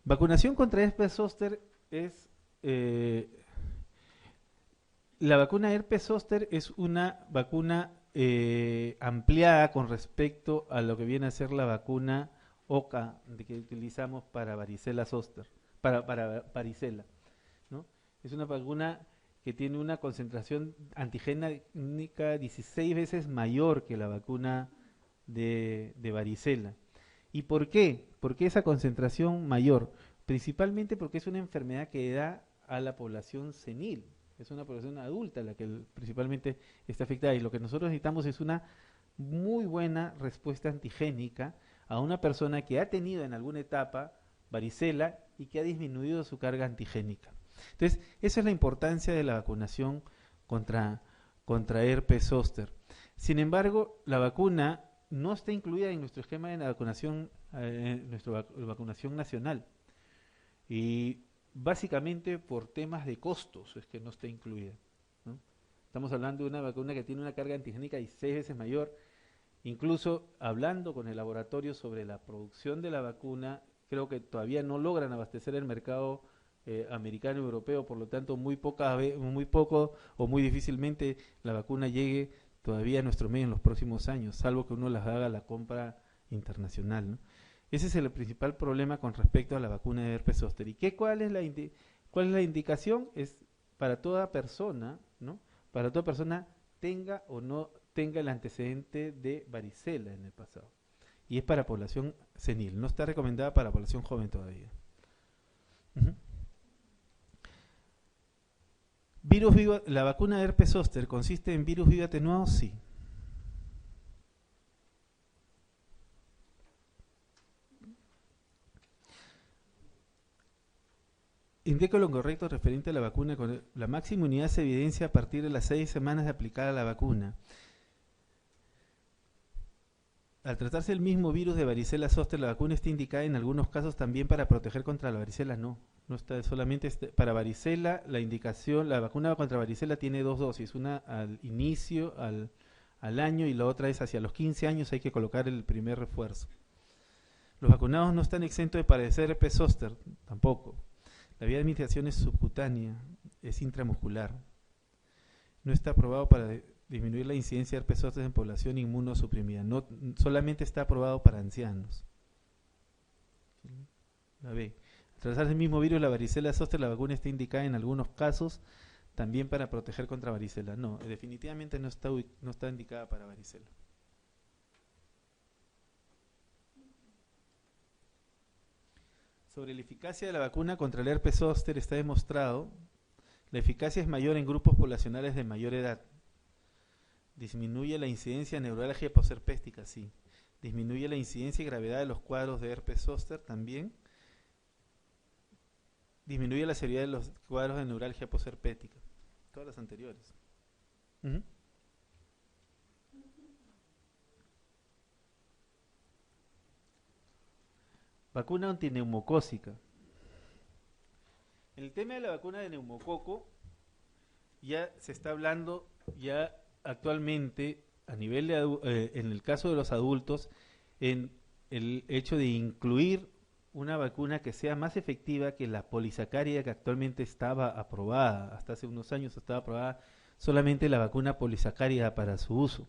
Vacunación contra herpes zóster es... eh, la vacuna herpes zóster es una vacuna ampliada con respecto a lo que viene a ser la vacuna OCA que utilizamos para varicela zóster, para varicela, ¿no? Es una vacuna que tiene una concentración antigénica 16 veces mayor que la vacuna de varicela. ¿Y por qué? ¿Por qué esa concentración mayor? Principalmente porque es una enfermedad que da a la población senil. Es una población adulta la que principalmente está afectada. Y lo que nosotros necesitamos es una muy buena respuesta antigénica a una persona que ha tenido en alguna etapa varicela y que ha disminuido su carga antigénica. Entonces, esa es la importancia de la vacunación contra, contra herpes zóster. Sin embargo, la vacuna no está incluida en nuestro esquema de vacunación, nuestra vacunación nacional. Y básicamente por temas de costos es que no está incluida, ¿no? Estamos hablando de una vacuna que tiene una carga antigénica 16 veces mayor. Incluso hablando con el laboratorio sobre la producción de la vacuna, creo que todavía no logran abastecer el mercado americano y europeo, por lo tanto muy poco o muy difícilmente la vacuna llegue todavía a nuestro medio en los próximos años, salvo que uno las haga la compra internacional, ¿no? Ese es el principal problema con respecto a la vacuna de herpes zóster. ¿Y cuál es la indicación? Es para toda persona, ¿no? Para toda persona tenga o no tenga el antecedente de varicela en el pasado. Y es para población senil, no está recomendada para población joven todavía. Ujú. Virus vivo, la vacuna de herpes zóster consiste en virus vivo atenuado, sí. Indico lo correcto referente a la vacuna. Con la máxima unidad se evidencia a partir de las 6 semanas de aplicada la vacuna. Al tratarse del mismo virus de varicela zoster, la vacuna está indicada en algunos casos también para proteger contra la varicela. No, no está solamente para varicela. La indicación, la vacuna contra varicela tiene dos dosis, una al inicio, al año, y la otra es hacia los 15 años hay que colocar el primer refuerzo. Los vacunados no están exentos de padecer herpes zóster, tampoco. La vía de administración es subcutánea, es intramuscular. No está aprobado para disminuir la incidencia de herpes zóster en población inmunosuprimida. No, solamente está aprobado para ancianos. La B. Al tratarse el mismo virus, la varicela zóster, la vacuna está indicada en algunos casos también para proteger contra varicela. No, definitivamente no está indicada para varicela. Sobre la eficacia de la vacuna contra el herpes zóster está demostrado. La eficacia es mayor en grupos poblacionales de mayor edad. Disminuye la incidencia de neuralgia posherpéstica, sí. Disminuye la incidencia y gravedad de los cuadros de herpes zóster también. Disminuye la severidad de los cuadros de neuralgia posherpética. Todas las anteriores. Ujú. Vacuna antineumocócica. En el tema de la vacuna de neumococo ya se está hablando ya actualmente a nivel de en el caso de los adultos en el hecho de incluir una vacuna que sea más efectiva que la polisacárida que actualmente estaba aprobada, hasta hace unos años estaba aprobada solamente la vacuna polisacárida para su uso.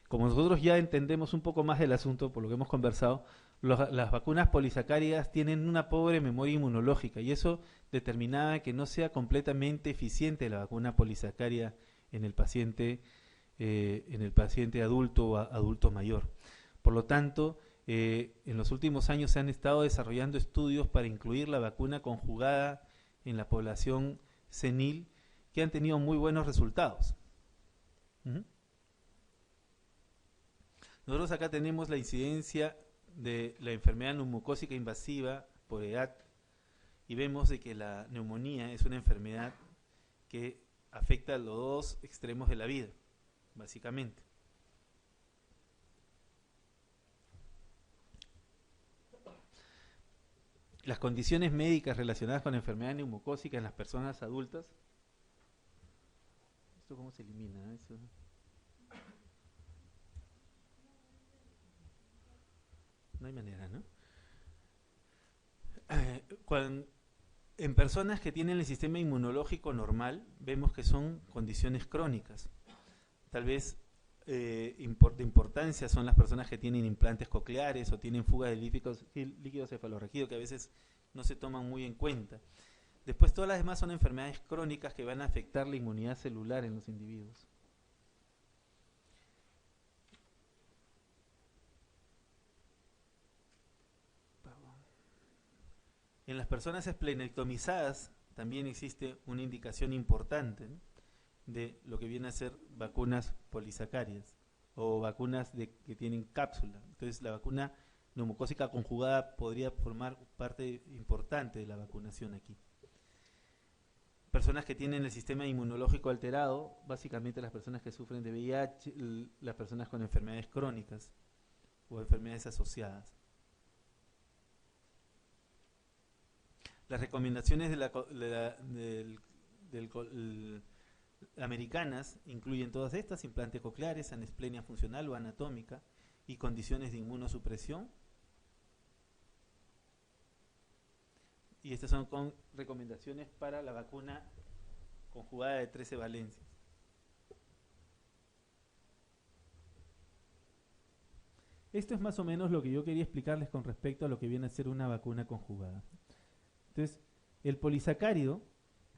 Como nosotros ya entendemos un poco más del asunto, por lo que hemos conversado, las vacunas polisacáridas tienen una pobre memoria inmunológica y eso determinaba que no sea completamente eficiente la vacuna polisacárida en el paciente adulto o adulto mayor. Por lo tanto, en los últimos años se han estado desarrollando estudios para incluir la vacuna conjugada en la población senil que han tenido muy buenos resultados. Uh-huh. Nosotros acá tenemos la incidencia de la enfermedad neumocócica invasiva por edad y vemos de que la neumonía es una enfermedad que afecta a los dos extremos de la vida, básicamente. Las condiciones médicas relacionadas con la enfermedad neumocócica en las personas adultas. ¿Esto cómo se elimina? Eso no hay manera, ¿no? Cuando, en personas que tienen el sistema inmunológico normal, vemos que son condiciones crónicas. Tal vez de importancia son las personas que tienen implantes cocleares o tienen fuga de líquido cefalorraquídeo, que a veces no se toman muy en cuenta. Después todas las demás son enfermedades crónicas que van a afectar la inmunidad celular en los individuos. En las personas esplenectomizadas también existe una indicación importante, ¿no?, de lo que viene a ser vacunas polisacáridas o vacunas que tienen cápsula. Entonces la vacuna neumocócica conjugada podría formar parte importante de la vacunación aquí. Personas que tienen el sistema inmunológico alterado, básicamente las personas que sufren de VIH, las personas con enfermedades crónicas o enfermedades asociadas. Las recomendaciones americanas incluyen todas estas: implantes cocleares, anesplenia funcional o anatómica y condiciones de inmunosupresión. Y estas son recomendaciones para la vacuna conjugada de 13 valencias. Esto es más o menos lo que yo quería explicarles con respecto a lo que viene a ser una vacuna conjugada. Entonces, el polisacárido,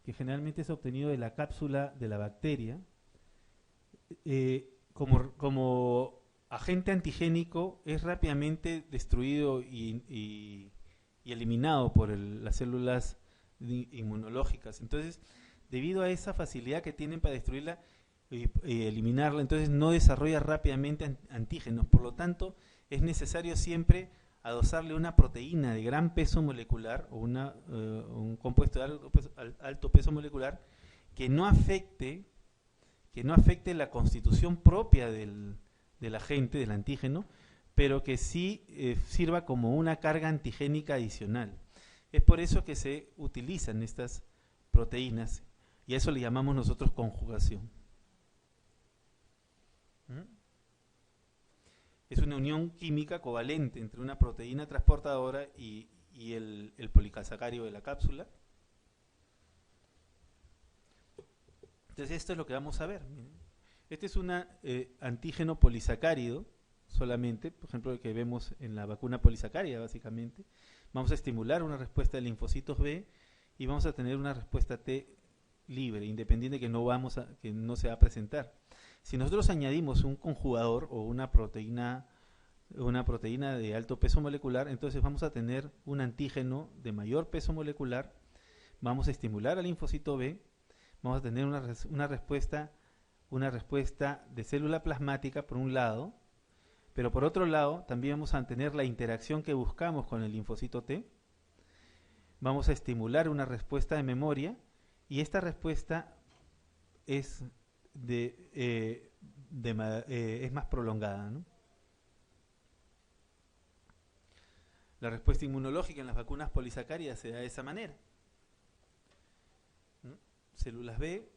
que generalmente es obtenido de la cápsula de la bacteria, como agente antigénico es rápidamente destruido y eliminado por las células inmunológicas. Entonces, debido a esa facilidad que tienen para destruirla y eliminarla, entonces no desarrolla rápidamente antígenos. Por lo tanto, es necesario siempre adosarle una proteína de gran peso molecular o un compuesto de alto peso molecular que no afecte la constitución propia del agente, del antígeno, pero que sí sirva como una carga antigénica adicional. Es por eso que se utilizan estas proteínas y a eso le llamamos nosotros conjugación. Es una unión química covalente entre una proteína transportadora y el polisacárido de la cápsula. Entonces esto es lo que vamos a ver. Este es un antígeno polisacárido solamente, por ejemplo, el que vemos en la vacuna polisacárida básicamente. Vamos a estimular una respuesta de linfocitos B y vamos a tener una respuesta T libre, independiente, que no se va a presentar. Si nosotros añadimos un conjugador o una proteína de alto peso molecular, entonces vamos a tener un antígeno de mayor peso molecular, vamos a estimular al linfocito B, vamos a tener una respuesta de célula plasmática por un lado, pero por otro lado también vamos a tener la interacción que buscamos con el linfocito T, vamos a estimular una respuesta de memoria y esta respuesta es más prolongada, ¿no? La respuesta inmunológica en las vacunas polisacáridas se da de esa manera, ¿no? Células B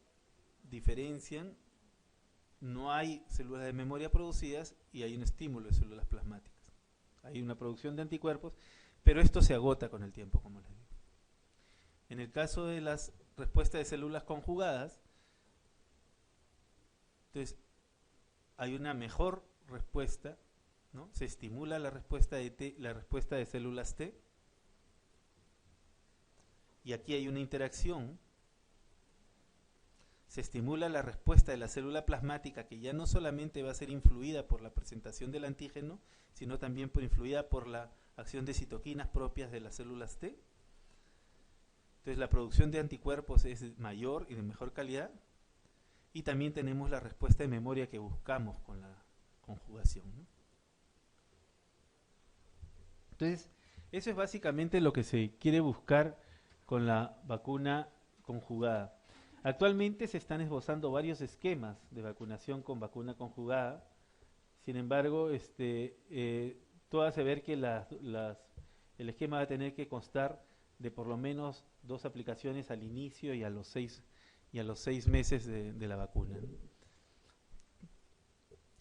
diferencian, no hay células de memoria producidas y hay un estímulo de células plasmáticas. Hay una producción de anticuerpos, pero esto se agota con el tiempo, como les digo. En el caso de las respuestas de células conjugadas, entonces hay una mejor respuesta, ¿no? Se estimula la respuesta de células T, y aquí hay una interacción. Se estimula la respuesta de la célula plasmática, que ya no solamente va a ser influida por la presentación del antígeno, sino también influida por la acción de citoquinas propias de las células T. Entonces la producción de anticuerpos es mayor y de mejor calidad, y también tenemos la respuesta de memoria que buscamos con la conjugación, ¿no? Entonces, eso es básicamente lo que se quiere buscar con la vacuna conjugada. Actualmente se están esbozando varios esquemas de vacunación con vacuna conjugada. Sin embargo, todo hace ver que el esquema va a tener que constar de por lo menos 2 aplicaciones al inicio y a los 6 meses de la vacuna.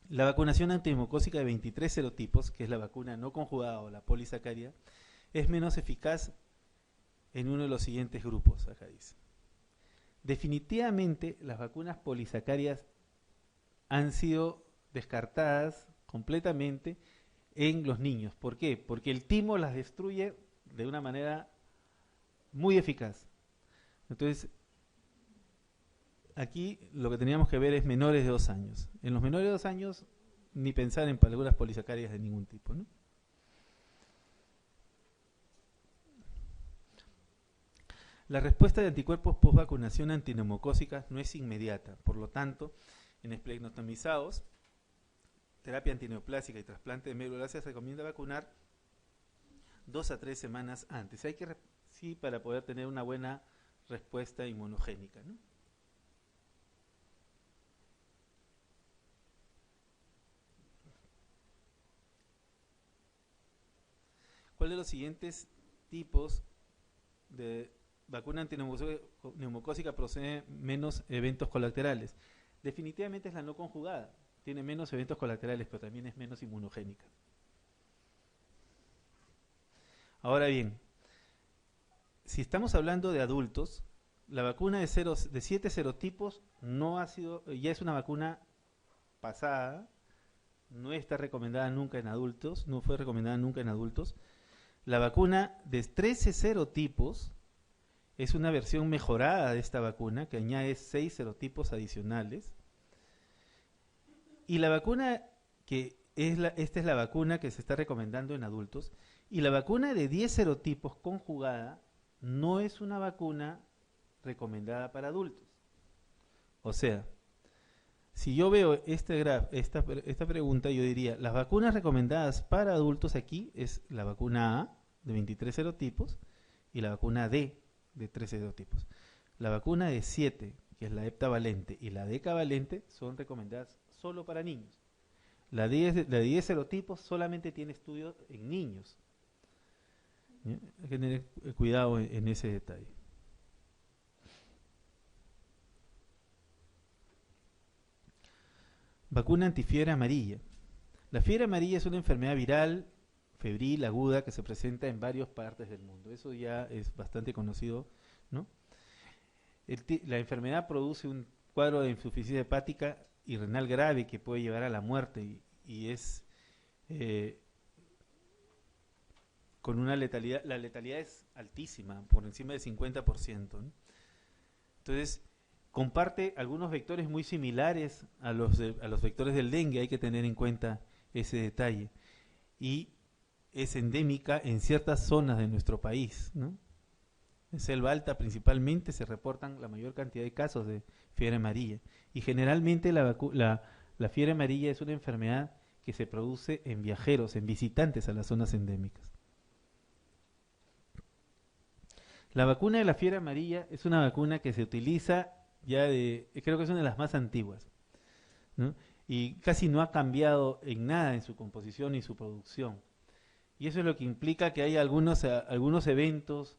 La vacunación antineumocócica de 23 serotipos, que es la vacuna no conjugada o la polisacárida, es menos eficaz en uno de los siguientes grupos, acá dice. Definitivamente las vacunas polisacáridas han sido descartadas completamente en los niños. ¿Por qué? Porque el timo las destruye de una manera muy eficaz. Entonces, aquí lo que teníamos que ver es menores de 2 años. En los menores de 2 años, ni pensar en vacunas polisacáridas de ningún tipo, ¿no? La respuesta de anticuerpos post-vacunación antineumocócica no es inmediata. Por lo tanto, en esplenectomizados, terapia antineoplásica y trasplante de médula ósea se recomienda vacunar 2 a 3 semanas antes. Hay que, sí, para poder tener una buena respuesta inmunogénica, ¿no? ¿Cuál de los siguientes tipos de vacuna antineumocócica procede menos eventos colaterales? Definitivamente es la no conjugada. Tiene menos eventos colaterales, pero también es menos inmunogénica. Ahora bien, si estamos hablando de adultos, la vacuna de 7 serotipos no ha sido, ya es una vacuna pasada, no está recomendada nunca en adultos, no fue recomendada nunca en adultos. La vacuna de 13 serotipos es una versión mejorada de esta vacuna que añade 6 serotipos adicionales. Y la vacuna esta es la vacuna que se está recomendando en adultos. Y la vacuna de 10 serotipos conjugada no es una vacuna recomendada para adultos. O sea, si yo veo esta pregunta, yo diría, las vacunas recomendadas para adultos aquí es la vacuna A de 23 serotipos y la vacuna D de 13 serotipos. La vacuna de 7, que es la heptavalente, y la decavalente son recomendadas solo para niños. La de 10 serotipos solamente tiene estudios en niños. ¿Sí? Hay que tener cuidado en ese detalle. Vacuna antifiebre amarilla. La fiebre amarilla es una enfermedad viral, febril, aguda, que se presenta en varias partes del mundo. Eso ya es bastante conocido, ¿no? La enfermedad produce un cuadro de insuficiencia hepática y renal grave que puede llevar a la muerte y es con una letalidad, la letalidad es altísima, por encima del 50%, ¿no? Entonces, comparte algunos vectores muy similares a los vectores del dengue, hay que tener en cuenta ese detalle. Y es endémica en ciertas zonas de nuestro país, ¿no? En selva alta principalmente se reportan la mayor cantidad de casos de fiebre amarilla. Y generalmente la fiebre amarilla es una enfermedad que se produce en viajeros, en visitantes a las zonas endémicas. La vacuna de la fiebre amarilla es una vacuna que se utiliza creo que es una de las más antiguas, ¿no? Y casi no ha cambiado en nada en su composición y su producción. Y eso es lo que implica que hay algunos eventos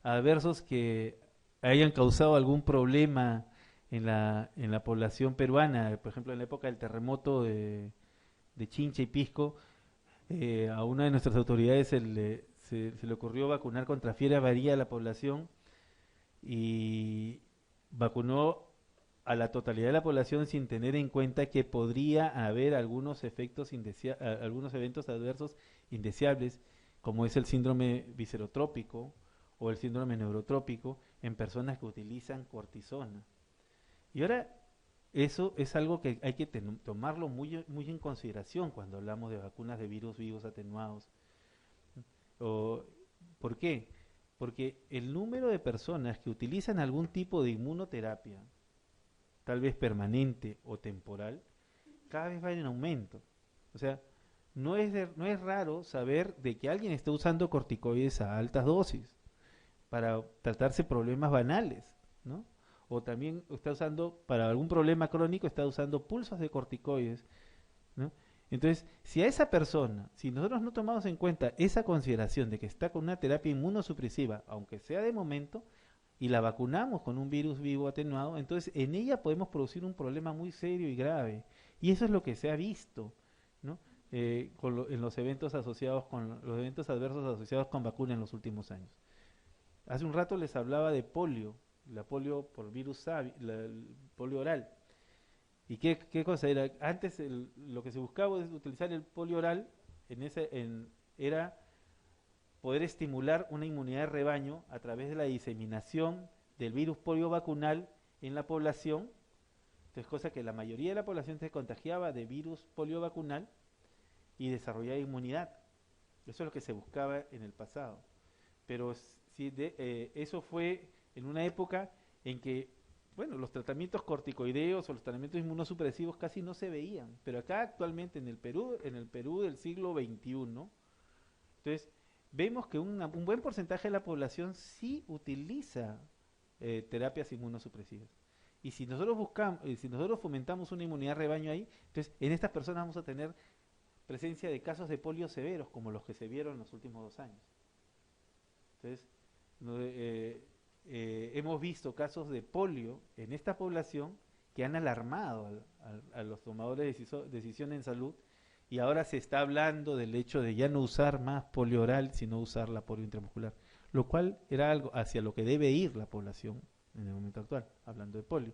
adversos que hayan causado algún problema en la población peruana. Por ejemplo, en la época del terremoto de Chincha y Pisco, a una de nuestras autoridades se le ocurrió vacunar contra fiebre amarilla a la población y vacunó a la totalidad de la población sin tener en cuenta que podría haber algunos eventos adversos indeseables, como es el síndrome viscerotrópico o el síndrome neurotrópico en personas que utilizan cortisona. Y ahora eso es algo que hay que tomarlo muy, muy en consideración cuando hablamos de vacunas de virus vivos atenuados. ¿Por qué? Porque el número de personas que utilizan algún tipo de inmunoterapia, tal vez permanente o temporal, cada vez va en aumento. O sea, no es raro saber de que alguien está usando corticoides a altas dosis para tratarse problemas banales, ¿no? O también está usando, para algún problema crónico, está usando pulsos de corticoides, ¿no? Entonces, si a esa persona, si nosotros no tomamos en cuenta esa consideración de que está con una terapia inmunosupresiva, aunque sea de momento, y la vacunamos con un virus vivo atenuado, entonces en ella podemos producir un problema muy serio y grave. Y eso es lo que se ha visto, ¿no? en los eventos asociados con los eventos adversos asociados con vacuna en los últimos años. Hace un rato les hablaba de polio, la polio por virus el polio oral. ¿Y qué cosa era? Antes lo que se buscaba es utilizar el polio oral era poder estimular una inmunidad de rebaño a través de la diseminación del virus polio vacunal en la población. Entonces, cosa que la mayoría de la población se contagiaba de virus polio vacunal y desarrollaba inmunidad. Eso es lo que se buscaba en el pasado. Pero eso fue en una época en que, bueno, los tratamientos corticoideos o los tratamientos inmunosupresivos casi no se veían. Pero acá actualmente en el Perú del siglo XXI, entonces vemos que un buen porcentaje de la población sí utiliza terapias inmunosupresivas. Y si nosotros fomentamos una inmunidad de rebaño ahí, entonces en estas personas vamos a tener presencia de casos de polio severos, como los que se vieron en los últimos 2 años. Entonces, hemos visto casos de polio en esta población que han alarmado a los tomadores de decisión en salud, y ahora se está hablando del hecho de ya no usar más polio oral, sino usar la polio intramuscular, lo cual era algo hacia lo que debe ir la población en el momento actual, hablando de polio.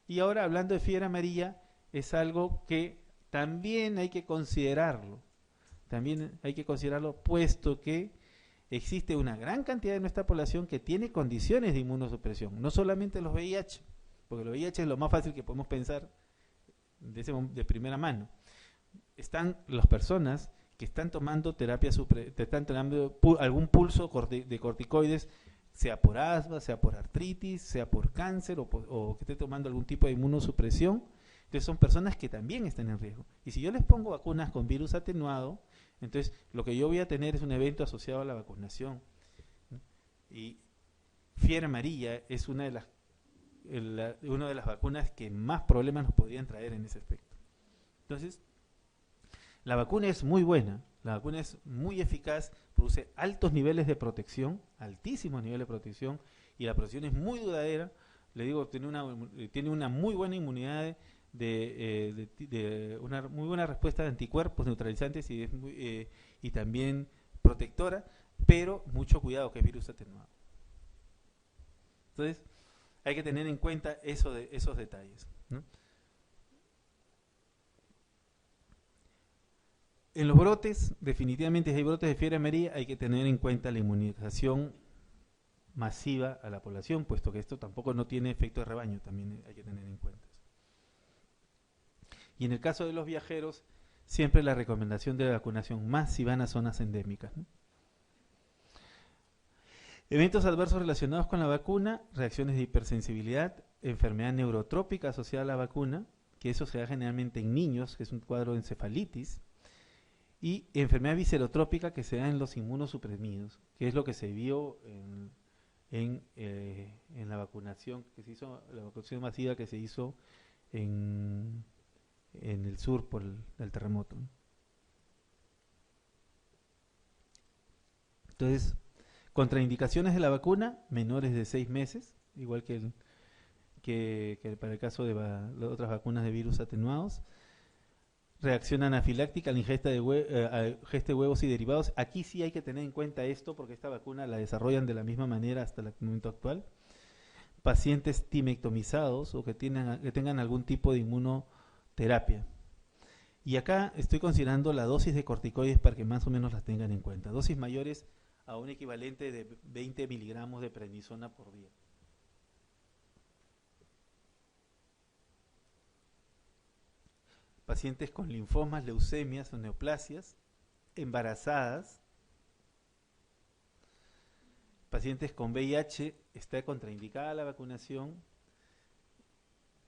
Y ahora, hablando de fiebre amarilla, es algo que también hay que considerarlo, puesto que existe una gran cantidad de nuestra población que tiene condiciones de inmunosupresión, no solamente los VIH, porque los VIH es lo más fácil que podemos pensar de primera mano. Están las personas que están tomando están tomando algún pulso de corticoides, sea por asma, sea por artritis, sea por cáncer o que esté tomando algún tipo de inmunosupresión. Entonces son personas que también están en riesgo. Y si yo les pongo vacunas con virus atenuado, entonces lo que yo voy a tener es un evento asociado a la vacunación. Y fiebre amarilla es una de las vacunas que más problemas nos podrían traer en ese aspecto. Entonces, la vacuna es muy buena, la vacuna es muy eficaz, produce altos niveles de protección, altísimos niveles de protección, y la protección es muy duradera. Le digo, tiene una muy buena inmunidad, una muy buena respuesta de anticuerpos neutralizantes y también protectora, pero mucho cuidado, que es virus atenuado. Entonces, hay que tener en cuenta esos detalles, ¿no? En los brotes, definitivamente, si hay brotes de fiebre amarilla, hay que tener en cuenta la inmunización masiva a la población, puesto que esto tampoco no tiene efecto de rebaño, también hay que tener en cuenta eso. Y en el caso de los viajeros, siempre la recomendación de vacunación, más si van a zonas endémicas, ¿no? Eventos adversos relacionados con la vacuna: reacciones de hipersensibilidad, enfermedad neurotrópica asociada a la vacuna, que eso se da generalmente en niños, que es un cuadro de encefalitis, y enfermedad viscerotrópica que se da en los inmunosuprimidos, que es lo que se vio en la vacunación que se hizo, la vacunación masiva que se hizo en el sur por el terremoto. Entonces, contraindicaciones de la vacuna: menores de 6 meses, igual que para el caso de las otras vacunas de virus atenuados. Reacción anafiláctica a la ingesta de huevos y derivados. Aquí sí hay que tener en cuenta esto, porque esta vacuna la desarrollan de la misma manera hasta el momento actual. Pacientes timectomizados o que tengan algún tipo de inmunoterapia. Y acá estoy considerando la dosis de corticoides para que más o menos las tengan en cuenta. Dosis mayores a un equivalente de 20 miligramos de prednisona por día. Pacientes con linfomas, leucemias o neoplasias, embarazadas, pacientes con VIH, está contraindicada la vacunación,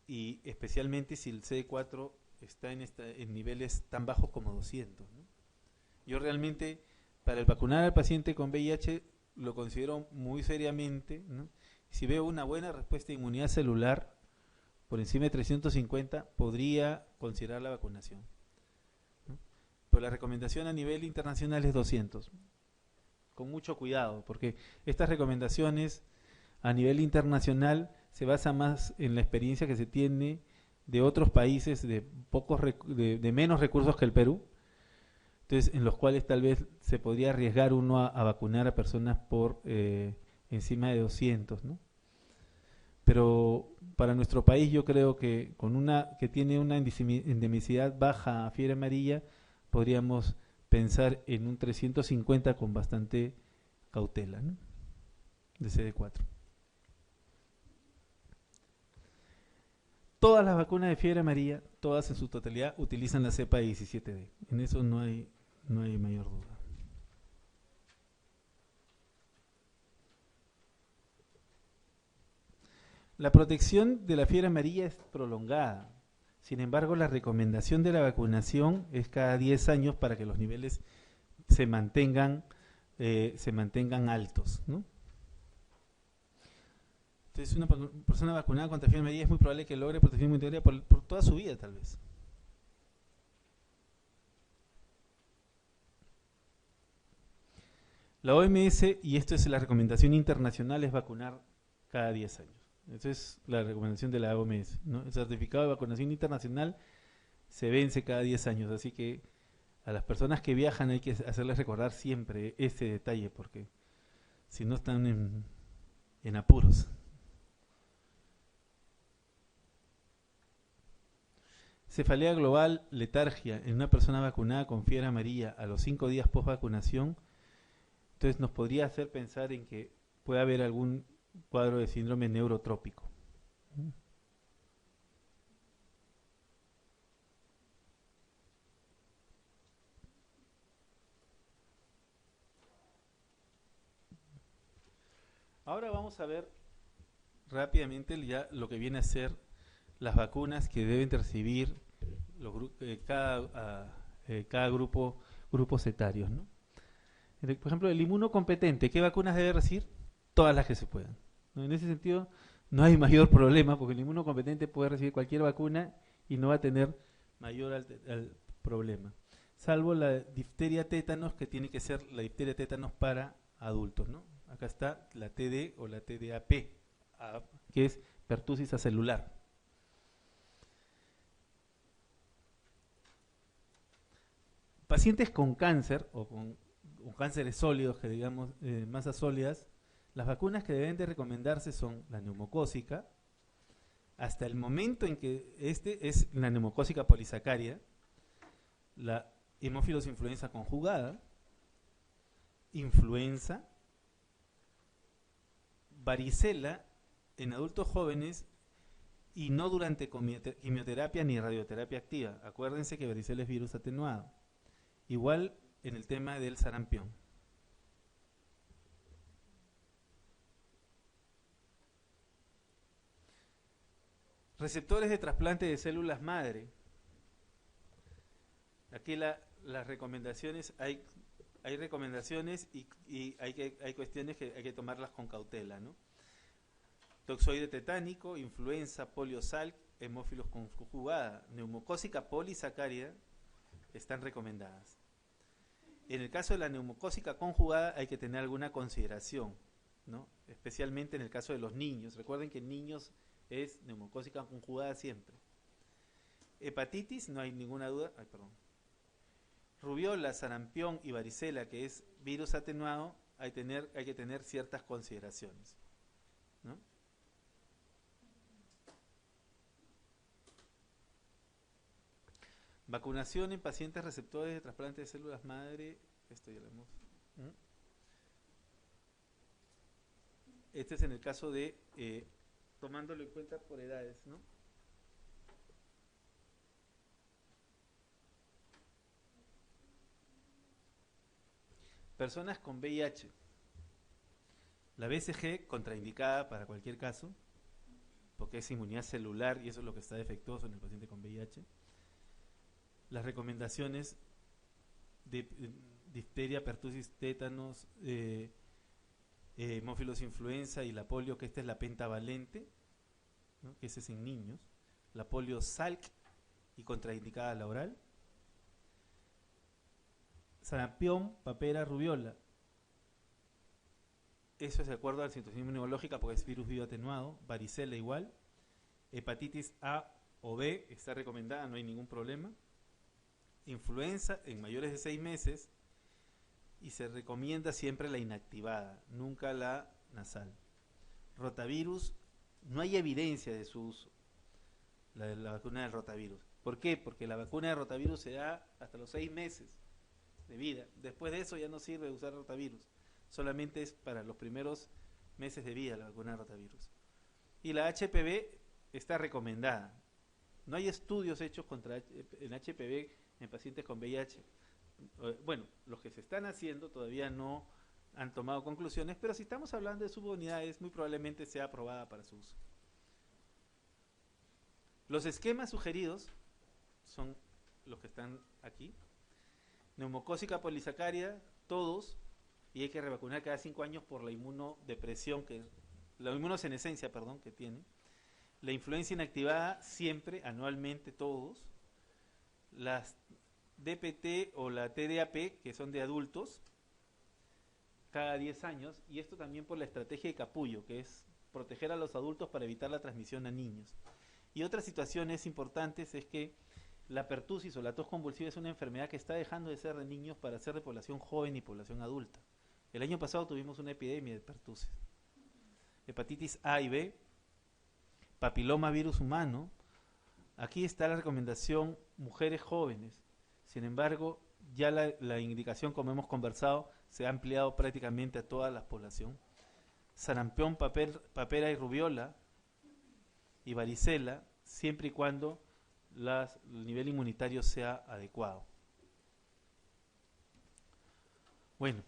y especialmente si el CD4 está en niveles tan bajos como 200, ¿no? Yo realmente, para el vacunar al paciente con VIH, lo considero muy seriamente, ¿no? Si veo una buena respuesta de inmunidad celular por encima de 350, podría considerar la vacunación, ¿no? Pero la recomendación a nivel internacional es 200. Con mucho cuidado, porque estas recomendaciones a nivel internacional se basan más en la experiencia que se tiene de otros países de menos recursos que el Perú, entonces en los cuales tal vez se podría arriesgar uno a vacunar a personas por encima de 200, ¿no? Pero para nuestro país yo creo que con una que tiene una endemicidad baja a fiebre amarilla, podríamos pensar en un 350 con bastante cautela, ¿no? De CD4. Todas las vacunas de fiebre amarilla, todas en su totalidad, utilizan la cepa 17D. En eso no hay mayor duda. La protección de la fiebre amarilla es prolongada. Sin embargo, la recomendación de la vacunación es cada 10 años para que los niveles se mantengan altos, ¿no? Entonces, una persona vacunada contra fiebre amarilla es muy probable que logre protección inmunitaria por toda su vida, tal vez. La OMS, y esto es la recomendación internacional, es vacunar cada 10 años. Esa es la recomendación de la OMS, ¿no? El certificado de vacunación internacional se vence cada 10 años, así que a las personas que viajan hay que hacerles recordar siempre ese detalle, porque si no están en apuros. Cefalea global, letargia en una persona vacunada con fiebre amarilla a los 5 días post vacunación, entonces nos podría hacer pensar en que puede haber algún cuadro de síndrome neurotrópico. Ahora vamos a ver rápidamente ya lo que viene a ser las vacunas que deben recibir cada grupos etarios, ¿no? Por ejemplo, el inmunocompetente, ¿qué vacunas debe recibir? Todas las que se puedan, ¿no? En ese sentido, no hay mayor problema, porque el inmunocompetente puede recibir cualquier vacuna y no va a tener mayor problema. Salvo la difteria tétanos, que tiene que ser la difteria tétanos para adultos, ¿no? Acá está la TD o la TDAP, que es pertussis acelular. Pacientes con cáncer o con cánceres sólidos, que digamos masas sólidas, las vacunas que deben de recomendarse son la neumocócica, hasta el momento en que es la neumocócica polisacária, la hemófilos influenza conjugada, influenza, varicela en adultos jóvenes y no durante quimioterapia ni radioterapia activa. Acuérdense que varicela es virus atenuado. Igual en el tema del sarampión. Receptores de trasplante de células madre. Aquí las recomendaciones, hay recomendaciones y hay cuestiones que hay que tomarlas con cautela, ¿no? Toxoide tetánico, influenza, polio Salk, hemófilos conjugada, neumocócica polisacárida están recomendadas. En el caso de la neumocócica conjugada hay que tener alguna consideración, ¿no? Especialmente en el caso de los niños. Recuerden que en niños es neumocócica conjugada siempre. Hepatitis, no hay ninguna duda. Rubiola, sarampión y varicela, que es virus atenuado, hay que tener ciertas consideraciones, ¿no? Vacunación en pacientes receptores de trasplante de células madre. Esto ya lo hemos. Este es en el caso de tomándolo en cuenta por edades, ¿no? Personas con VIH. La BCG contraindicada para cualquier caso, porque es inmunidad celular y eso es lo que está defectuoso en el paciente con VIH. Las recomendaciones de difteria, pertussis, tétanos, hemófilos influenza y la polio, que esta es la pentavalente, ¿no? Que ese es en niños. La polio Salk y contraindicada a la oral. Sarampión, papera, rubiola. Eso es de acuerdo a la situación inmunológica porque es virus vivo atenuado. Varicela igual. Hepatitis A o B está recomendada, no hay ningún problema. influenza en mayores de 6 meses y se recomienda siempre la inactivada, nunca la nasal. Rotavirus, no hay evidencia de su uso, la vacuna del rotavirus. ¿Por qué? Porque la vacuna de rotavirus se da hasta los 6 meses de vida. Después de eso ya no sirve usar rotavirus. Solamente es para los primeros meses de vida la vacuna de rotavirus. Y la HPV está recomendada. No hay estudios hechos en HPV en pacientes con VIH. Bueno, los que se están haciendo todavía no han tomado conclusiones, pero si estamos hablando de subunidades, muy probablemente sea aprobada para su uso. Los esquemas sugeridos son los que están aquí. Neumocócica polisacárida, todos, y hay que revacunar cada 5 años por la inmunodepresión, la inmunosenescencia, perdón, que tiene. La influenza inactivada, siempre, anualmente, todos. Las DPT o la TDAP, que son de adultos, cada 10 años, y esto también por la estrategia de capullo, que es proteger a los adultos para evitar la transmisión a niños. Y otras situaciones importantes es que la pertusis o la tos convulsiva es una enfermedad que está dejando de ser de niños para ser de población joven y población adulta. El año pasado tuvimos una epidemia de pertusis. Hepatitis A y B, papiloma virus humano. Aquí está la recomendación, mujeres jóvenes. Sin embargo, ya la indicación, como hemos conversado, se ha ampliado prácticamente a toda la población. Sarampión, papera y rubiola y varicela, siempre y cuando el nivel inmunitario sea adecuado. Bueno.